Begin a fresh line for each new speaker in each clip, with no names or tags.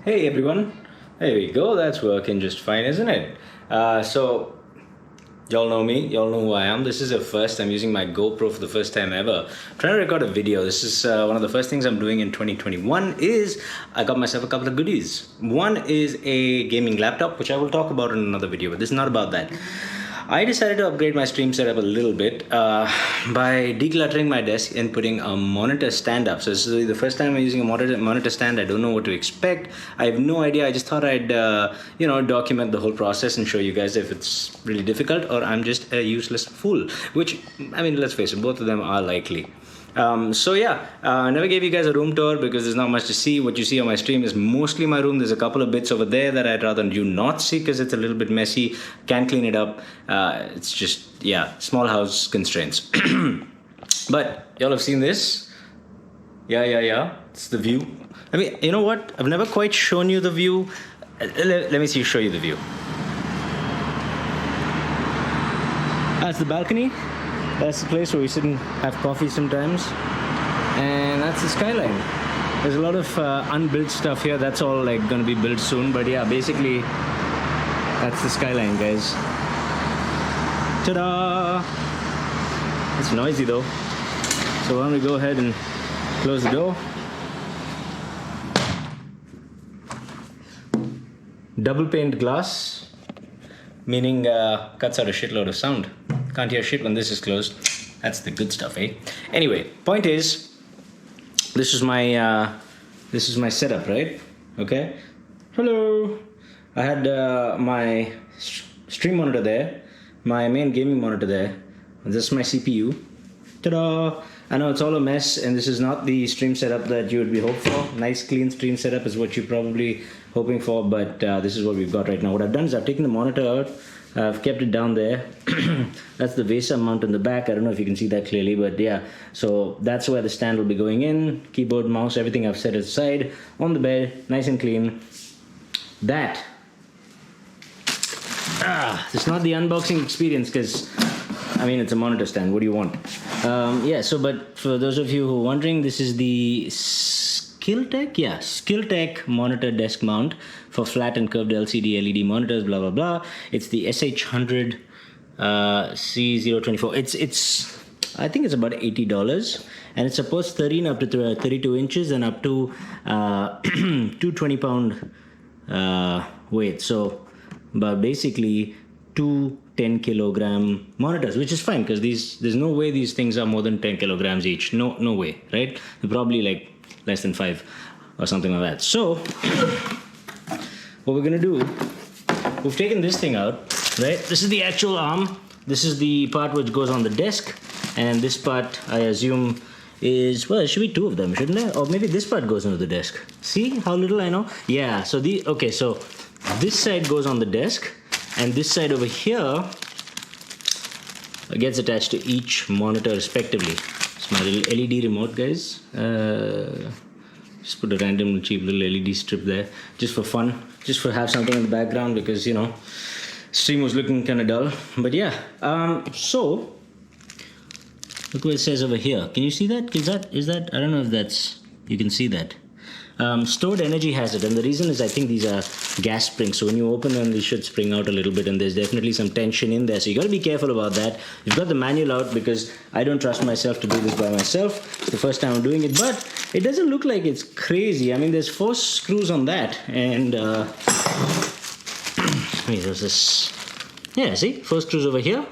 Hey everyone, there we go, that's working just fine, isn't it? So, y'all know me, y'all know who I am. This is a first, I'm using my GoPro for the first time ever. I'm trying to record a video. This is one of the first things I'm doing in 2021 is I got myself a couple of goodies. One is a gaming laptop, which I will talk about in another video, but this is not about that. I decided to upgrade my stream setup a little bit by decluttering my desk and putting a monitor stand up. So this is the first time I'm using a monitor stand. I don't know what to expect. I have no idea. I just thought I'd document the whole process and show you guys if it's really difficult or I'm just a useless fool. Which, I mean, let's face it, both of them are likely. I never gave you guys a room tour because there's not much to see. What you see on my stream is mostly my room. There's a couple of bits over there that I'd rather you not see because it's a little bit messy. Can't clean it up. It's just, small house constraints. But y'all have seen this. Yeah. It's the view. I mean, you know what? I've never quite shown you the view. Let me show you the view. That's the balcony. That's the place where we sit and have coffee sometimes. And that's the skyline. There's a lot of unbuilt stuff here. That's all like going to be built soon. But yeah, basically, that's the skyline, guys. Ta-da! It's noisy though. So why don't we go ahead and close the door. Double paned glass, meaning cuts out a shitload of sound. Can't hear shit when this is closed. That's the good stuff, eh? Anyway, point is, this is my setup, right? Okay. Hello. I had my stream monitor there, my main gaming monitor there. And this is my CPU. Ta-da! I know it's all a mess, and this is not the stream setup that you would be hoping for. Nice, clean stream setup is what you're probably hoping for, but this is what we've got right now. What I've done is I've taken the monitor out. I've kept it down there. That's the VESA mount in the back. I don't know if you can see that clearly, but yeah. So that's where the stand will be going in. Keyboard, mouse, everything I've set aside on the bed, nice and clean. That. It's not the unboxing experience because, I mean, it's a monitor stand. What do you want? But for those of you who are wondering, this is the Skilltech monitor desk mount for flat and curved LCD LED monitors, blah blah blah. It's the SH100 C024. It's I think it's about $80, and it supports 13 up to 32 inches and up to 220-pound weight. So, but basically 2 10-kilogram monitors, which is fine because there's no way these things are more than 10 kilograms each. No way, right? They're probably like less than 5 or something like that. So what we're gonna do, we've taken this thing out, right? This is the actual arm. This is the part which goes on the desk, and this part I assume is, well, it should be two of them, shouldn't it? Or maybe this part goes into the desk. See how little I know? Yeah, so this side goes on the desk, and this side over here gets attached to each monitor respectively. It's my little LED remote, guys. Just put a random cheap little LED strip there, just for fun, just for have something in the background because, you know, stream was looking kind of dull. But yeah, so look what it says over here. Can you see that? Is that? I don't know if that's, you can see that. Stored energy hazard, and the reason is I think these are gas springs, so when you open them they should spring out a little bit, and there's definitely some tension in there, so you got to be careful about that. You've got the manual out because I don't trust myself to do this by myself. It's the first time I'm doing it, but it doesn't look like it's crazy. I mean, there's 4 screws on that, and there's this, yeah, see, 4 screws over here.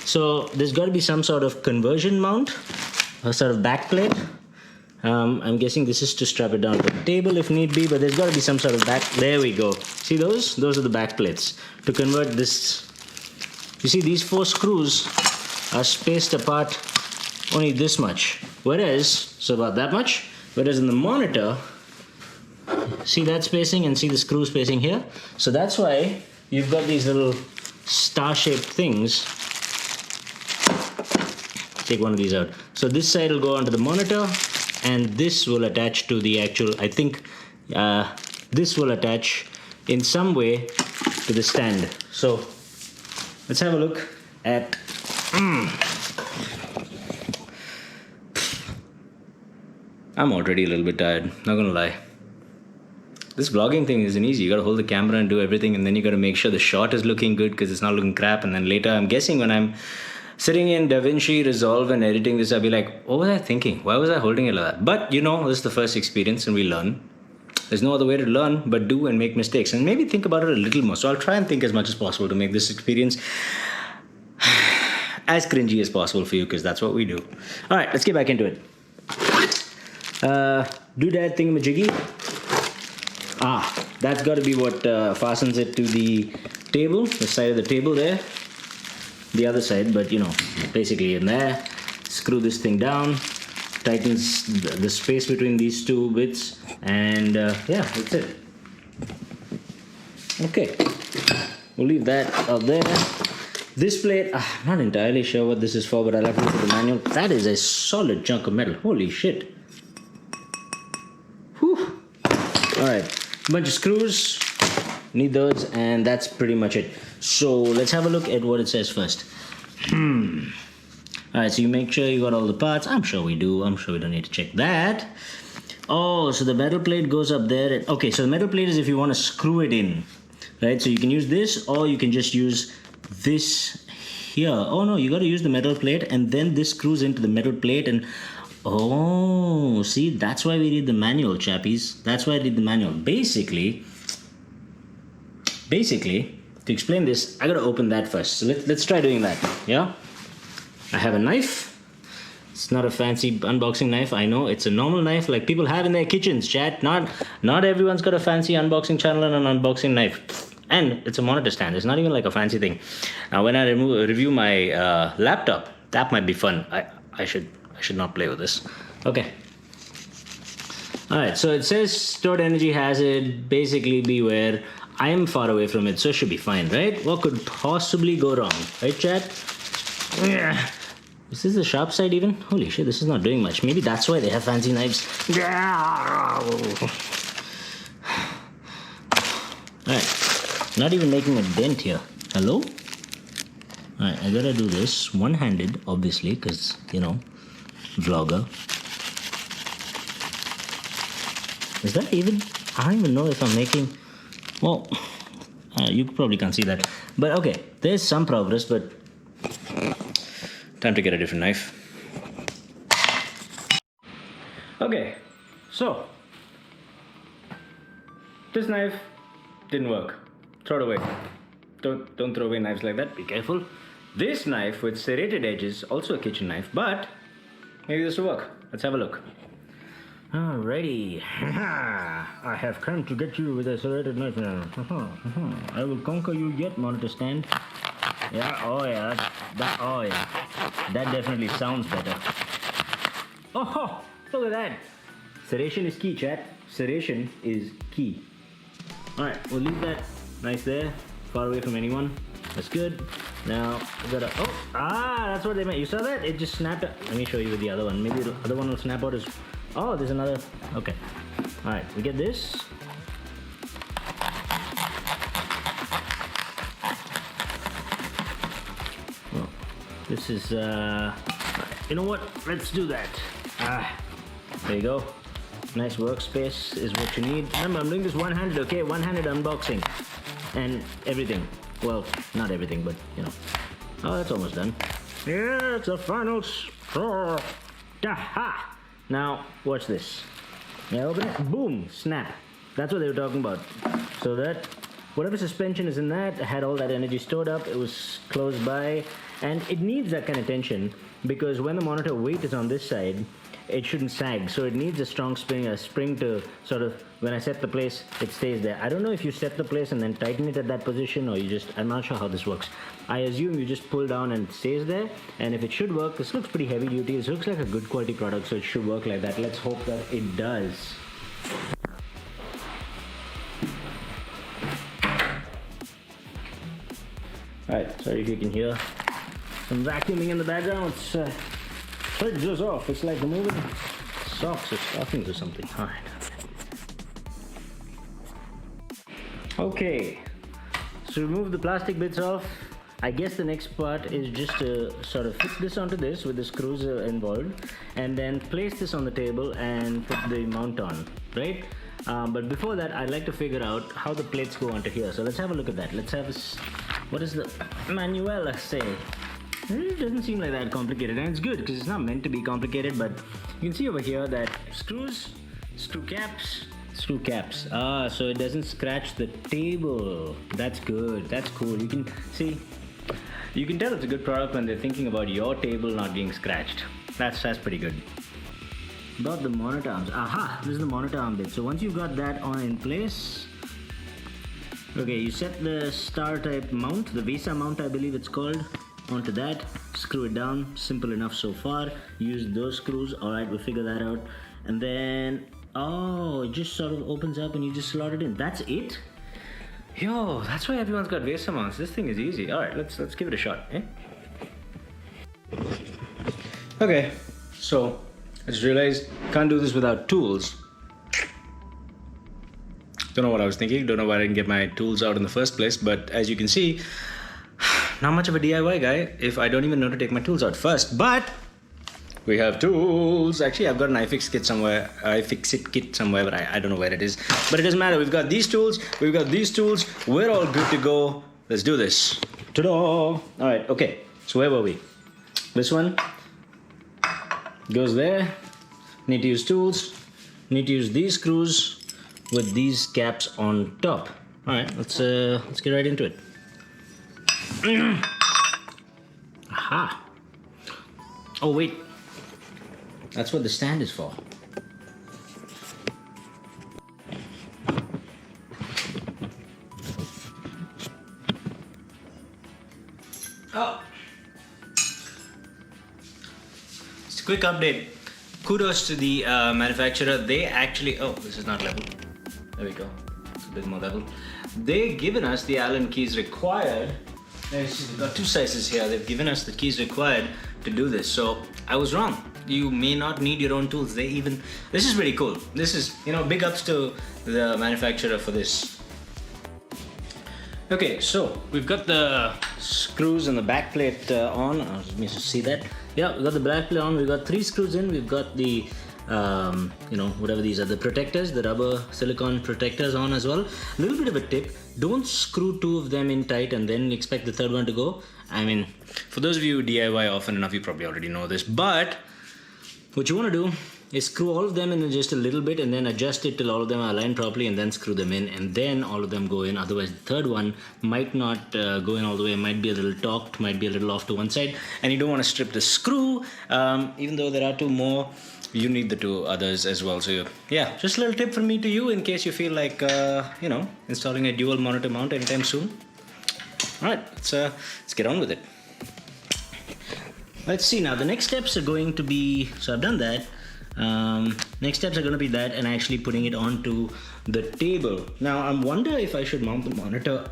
So there's got to be some sort of conversion mount, a sort of back plate. I'm guessing this is to strap it down to the table if need be, but there's got to be some sort of back. There we go. See those? Those are the back plates to convert this. You see, these 4 screws are spaced apart only this much, so about that much. Whereas in the monitor, see that spacing and see the screw spacing here. So that's why you've got these little star-shaped things. Take one of these out. So this side will go onto the monitor, and this will attach to the actual, I think this will attach in some way to the stand. So let's have a look at I'm already a little bit tired, not gonna lie. This vlogging thing isn't easy. You gotta hold the camera and do everything, and then you gotta make sure the shot is looking good because it's not looking crap. And then later, I'm guessing when I'm sitting in DaVinci Resolve and editing this, I'll be like, what was I thinking? Why was I holding it like that? But you know, this is the first experience and we learn. There's no other way to learn but do and make mistakes and maybe think about it a little more. So I'll try and think as much as possible to make this experience as cringy as possible for you, because that's what we do. All right, let's get back into it. Doodad thingamajiggy. That's got to be what fastens it to the table, the side of the table there. The other side, but you know, basically in there. Screw this thing down, tightens the space between these two bits, and yeah, that's it. Okay, we'll leave that out there. This plate, I'm not entirely sure what this is for, but I'll have to look at the manual. That is a solid chunk of metal. Holy shit. Whew. Alright, bunch of screws. Need those, and that's pretty much it. So let's have a look at what it says first. Alright, so you make sure you got all the parts. I'm sure we do. I'm sure we don't need to check that. Oh, so the metal plate goes up there. Okay, so the metal plate is if you want to screw it in. Right, so you can use this, or you can just use this here. Oh no, you got to use the metal plate, and then this screws into the metal plate. And oh, see, that's why we need the manual, chappies. That's why I did the manual. Basically, to explain this, I gotta open that first. So let's try doing that. Yeah, I have a knife. It's not a fancy unboxing knife. I know, it's a normal knife like people have in their kitchens, chat. Not everyone's got a fancy unboxing channel and an unboxing knife. And it's a monitor stand. It's not even like a fancy thing. Now, when I review my laptop, that might be fun. I should not play with this. Okay. All right. So it says stored energy hazard. Basically, beware. I am far away from it, so it should be fine, right? What could possibly go wrong, right, chat? Yeah. Is this the sharp side even? Holy shit, this is not doing much. Maybe that's why they have fancy knives. Alright. Not even making a dent here. Hello? Alright, I gotta do this one-handed, obviously, because, you know, vlogger. Is that even? I don't even know if I'm making... Well, you probably can't see that. But okay, there's some progress, but... Time to get a different knife. Okay, so... This knife didn't work. Throw it away. Don't throw away knives like that. Be careful. This knife with serrated edges, also a kitchen knife, but maybe this will work. Let's have a look. Alrighty. I have come to get you with a serrated knife now. I will conquer you yet, monitor stand. Yeah, oh yeah. That definitely sounds better. Oh, look at that. Serration is key, chat. Serration is key. Alright, we'll leave that nice there, far away from anyone. That's good. Now, we gotta, that's what they meant. You saw that? It just snapped out. Let me show you with the other one. Maybe the other one will snap out as, oh, there's another, okay. Alright, we get this. Well, this is, you know what? Let's do that. There you go. Nice workspace is what you need. Remember, I'm doing this one-handed, okay? One-handed unboxing. And everything. Well, not everything, but, you know. Oh, that's almost done. Yeah, it's a final straw. Aha! Now, watch this. Yeah, open it. Boom! Snap. That's what they were talking about. So that, whatever suspension is in that, had all that energy stored up. It was close by. And it needs that kind of tension because when the monitor weight is on this side, it shouldn't sag, so it needs a strong spring to sort of, when I set the place, it stays there. I don't know if you set the place and then tighten it at that position, or you just, I'm not sure how this works. I assume you just pull down and it stays there, and if it should work, this looks pretty heavy duty, this looks like a good quality product, so it should work like that. Let's hope that it does. Alright, sorry if you can hear some vacuuming in the background. It's fridge goes off. It's like moving socks or stockings or something. All right. Okay. So remove the plastic bits off. I guess the next part is just to sort of fit this onto this with the screws involved, and then place this on the table and put the mount on. Right. But before that, I'd like to figure out how the plates go onto here. So let's have a look at that. Let's have what does the manual say? It doesn't seem like that complicated, and it's good because it's not meant to be complicated. But you can see over here that screws, screw caps. So it doesn't scratch the table. That's good. That's cool. You can see. You can tell it's a good product when they're thinking about your table not being scratched. That's pretty good. About the monitor arms. Aha! This is the monitor arm bit. So once you've got that on in place, okay, you set the star type mount, the Visa mount I believe it's called, onto that. Screw it down. Simple enough so far. Use those screws. Alright, we'll figure that out. And then, oh, it just sort of opens up and you just slot it in. That's it? Yo, that's why everyone's got Visa mounts. This thing is easy. Alright, let's give it a shot, eh? Okay, so I just realized can't do this without tools. Don't know what I was thinking, don't know why I didn't get my tools out in the first place, but as you can see, not much of a DIY guy if I don't even know to take my tools out first, but we have tools. Actually, I've got an iFixit kit somewhere, but I don't know where it is. But it doesn't matter. We've got these tools. We've got these tools. We're all good to go. Let's do this. Ta-da! All right. Okay. So where were we? This one goes there. Need to use tools. Need to use these screws with these caps on top. All right. Let's get right into it. Aha! Oh wait. That's what the stand is for. Oh. Just a quick update. Kudos to the manufacturer. They actually... Oh, this is not level. There we go. It's a bit more level. They've given us the Allen keys required. We've got two sizes here. They've given us the keys required to do this. So I was wrong. You may not need your own tools. This is really cool. This is, big ups to the manufacturer for this. Okay, so we've got the screws and the back plate on. Let me just see that. Yeah, we've got the back plate on. We've got 3 screws in. We've got the, whatever these are, the protectors, the rubber silicone protectors on as well. A little bit of a tip. Don't screw 2 of them in tight and then expect the third one to go. I mean, for those of you who DIY often enough, you probably already know this, but what you want to do is screw all of them in just a little bit and then adjust it till all of them are aligned properly and then screw them in and then all of them go in. Otherwise, the third one might not go in all the way. It might be a little torqued, might be a little off to one side. And you don't want to strip the screw. Even though there are 2 more, you need the 2 others as well. So yeah, just a little tip from me to you in case you feel like, installing a dual monitor mount anytime soon. All right, let's get on with it. Let's see now. The next steps are going to be, so I've done that. Next steps are going to be that and actually putting it onto the table. Now I wonder if I should mount the monitor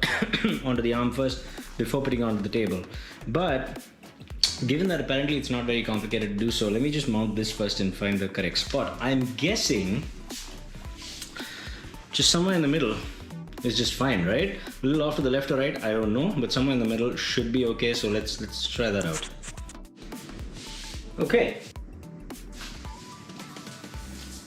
onto the arm first before putting it onto the table. But given that apparently it's not very complicated to do so, let me just mount this first and find the correct spot. I'm guessing just somewhere in the middle is just fine, right? A little off to the left or right, I don't know, but somewhere in the middle should be okay. So let's try that out. Okay.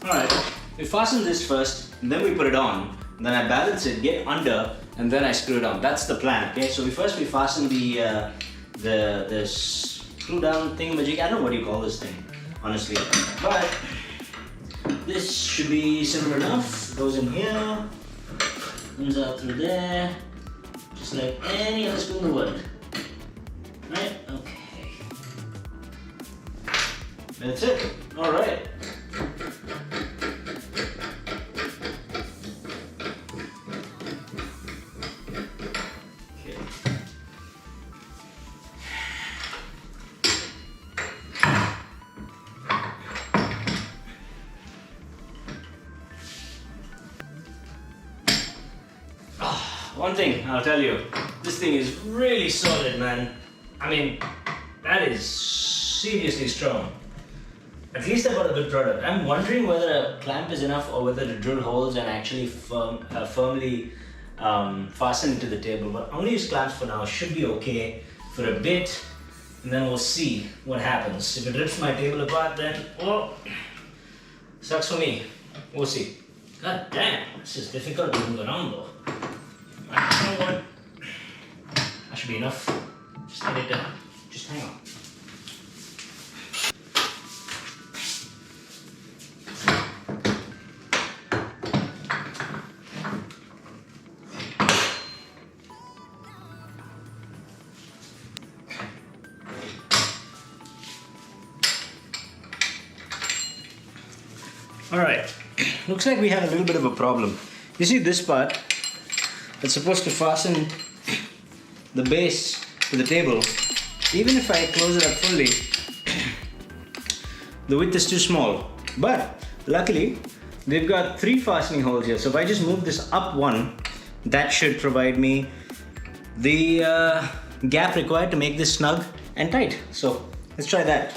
Alright, we fasten this first, and then we put it on, and then I balance it, get under, and then I screw it on. That's the plan, okay? So we fasten the screw down thingamajig. I don't know what you call this thing, honestly. But this should be simple enough. Goes in here, comes out through there, just like any other screw in the world. Right? Okay. That's it. All right. Okay. One thing I'll tell you, this thing is really solid, man. I mean, that is seriously strong. At least I got a good product. I'm wondering whether a clamp is enough or whether to drill holes and actually firmly fasten it to the table. But I'm going to use clamps for now. Should be okay for a bit, and then we'll see what happens. If it rips my table apart, then, oh, sucks for me. We'll see. God damn, this is difficult to move around though. You know what? That should be enough. Just let it down. Just hang on. Alright, looks like we have a little bit of a problem. You see this part? It's supposed to fasten the base to the table. Even if I close it up fully, the width is too small. But luckily, they've got 3 fastening holes here. So if I just move this up one, that should provide me the gap required to make this snug and tight. So let's try that.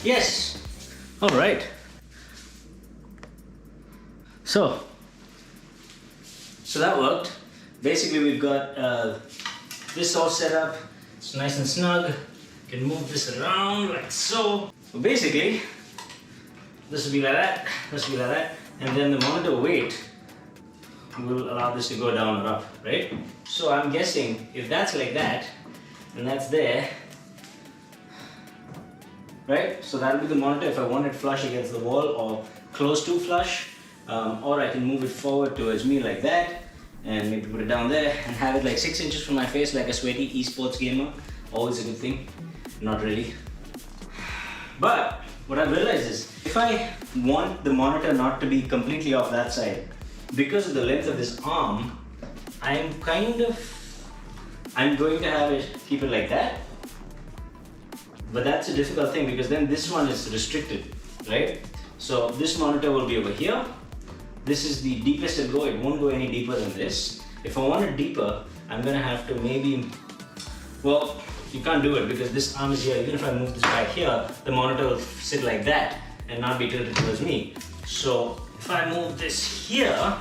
Yes! Alright. So that worked. Basically we've got this all set up. It's nice and snug. You can move this around like so. So basically, this will be like that, this will be like that, and then the monitor weight will allow this to go down or up, right? So I'm guessing if that's like that, and that's there, right? So that'll be the monitor if I want it flush against the wall or close to flush, or I can move it forward towards me like that and maybe put it down there and have it like 6 inches from my face like a sweaty esports gamer. Always a good thing. Not really. But what I've realized is if I want the monitor not to be completely off that side, because of the length of this arm, I'm going to have it keep it like that. But that's a difficult thing because then this one is restricted, right? So this monitor will be over here. This is the deepest it'll go. It won't go any deeper than this. If I want it deeper, I'm gonna have to maybe, well, you can't do it because this arm is here. Even if I move this back here, the monitor will sit like that and not be tilted towards me. So if I move this here,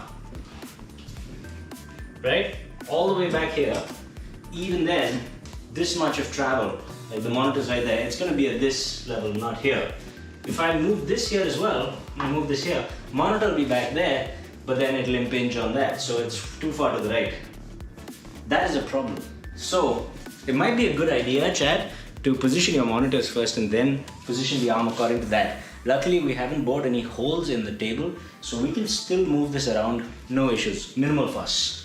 right, all the way back here, even then, this much of travel, like the monitor's right there, it's going to be at this level, not here. If I move this here as well, I move this here, monitor will be back there, but then it'll impinge on that, so it's too far to the right. That is a problem. So it might be a good idea, Chad, to position your monitors first and then position the arm according to that. Luckily, we haven't bored any holes in the table, so we can still move this around, no issues, minimal fuss.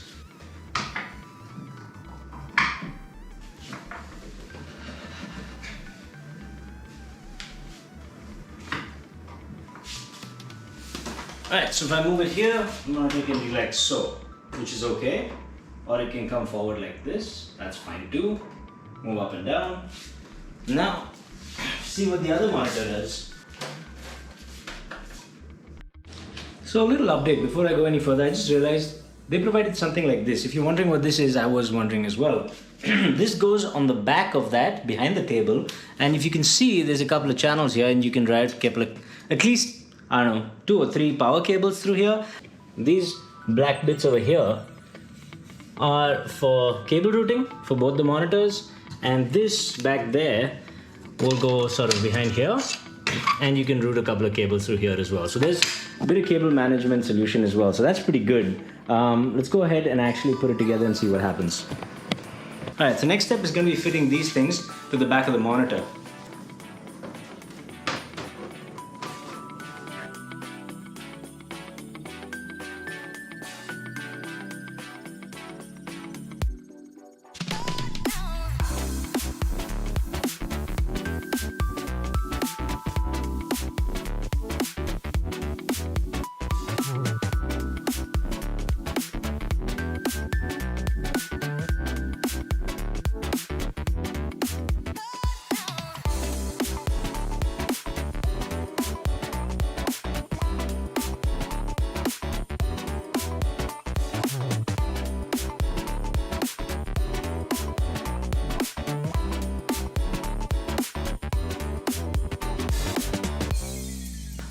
Alright, so if I move it here, the monitor can be like so, which is okay. Or it can come forward like this, that's fine too. Move up and down. Now, see what the other monitor does. So a little update before I go any further, I just realized they provided something like this. If you're wondering what this is, I was wondering as well. This goes on the back of that, behind the table, and if you can see, there's a couple of channels here and you can write at least, I don't know, 2 or 3 power cables through here. These black bits over here are for cable routing for both the monitors, and this back there will go sort of behind here, and you can route a couple of cables through here as well. So there's a bit of cable management solution as well, so that's pretty good. Let's go ahead and actually put it together and see what happens. Alright, so next step is going to be fitting these things to the back of the monitor.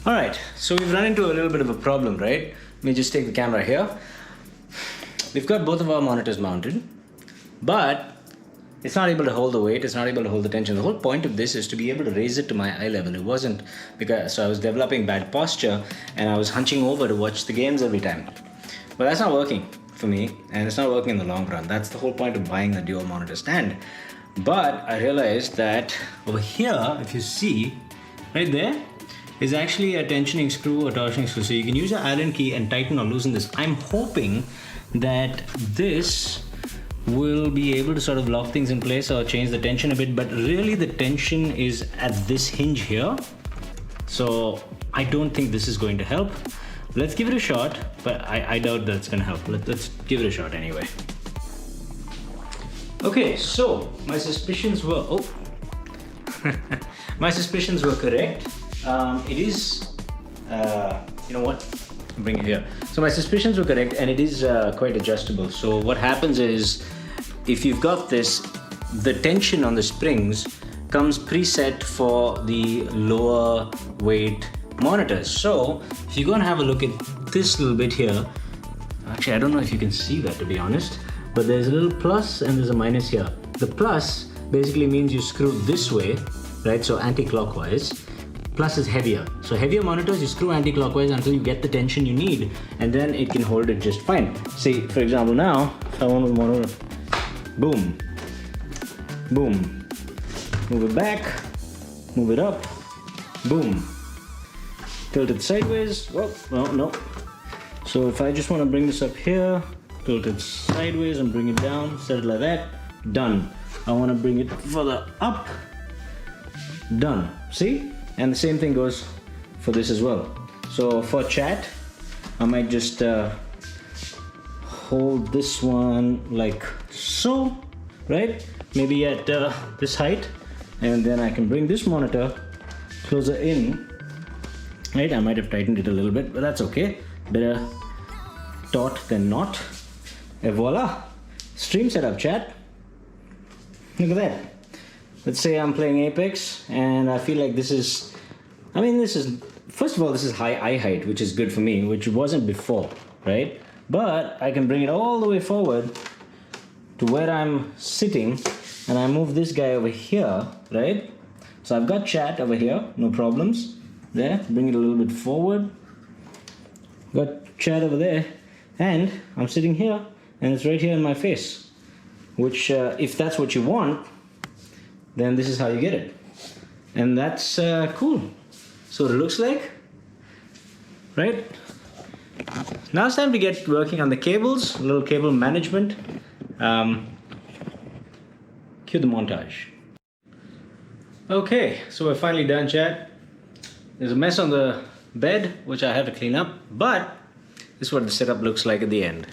Alright, so So we've run into a little bit of a problem, right? Let me just take the camera here. We've got both of our monitors mounted, but it's not able to hold the weight, it's not able to hold the tension. The whole point of this is to be able to raise it to my eye level. It wasn't because, so I was developing bad posture and I was hunching over to watch the games every time. But that's not working for me, and it's not working in the long run. That's the whole point of buying a dual monitor stand. But I realized that over here, if you see, right there, is actually a tensioning screw or torsioning screw. So you can use your Allen key and tighten or loosen this. I'm hoping that this will be able to sort of lock things in place or change the tension a bit, but really the tension is at this hinge here. So I don't think this is going to help. Let's give it a shot, but I doubt that's gonna help. Let's give it a shot anyway. Okay, so my suspicions were, my suspicions were correct. It is, you know what, bring it here. So my suspicions were correct, and it is quite adjustable. So what happens is, if you've got this, the tension on the springs comes preset for the lower weight monitors. So if you go and have a look at this little bit here, actually I don't know if you can see that, to be honest, but there's a little plus and there's a minus here. The plus basically means you screw this way, right? So anti-clockwise. Plus is heavier. So heavier monitors, you screw anti-clockwise until you get the tension you need, and then it can hold it just fine. See, for example, now, if I want to monitor, boom, boom, move it back, move it up, boom, tilt it sideways, well, no. So if I just want to bring this up here, tilt it sideways and bring it down, set it like that, done. I want to bring it further up, done. See? And the same thing goes for this as well. So for chat, I might just hold this one like so, right? Maybe at this height, and then I can bring this monitor closer in, right? I might have tightened it a little bit, but that's okay. Better taut than not. Et voila! Stream setup, chat. Look at that. Let's say I'm playing Apex and I feel like this is, first of all, this is high eye height, which is good for me, which wasn't before, right? But I can bring it all the way forward to where I'm sitting, and I move this guy over here, right? So I've got chat over here, no problems. There, bring it a little bit forward. Got chat over there, and I'm sitting here, and it's right here in my face, which if that's what you want, then this is how you get it. And that's cool. So it looks like, right? Now it's time to get working on the cables, a little cable management. Cue the montage. Okay, so we're finally done, chat. There's a mess on the bed, which I have to clean up, but this is what the setup looks like at the end.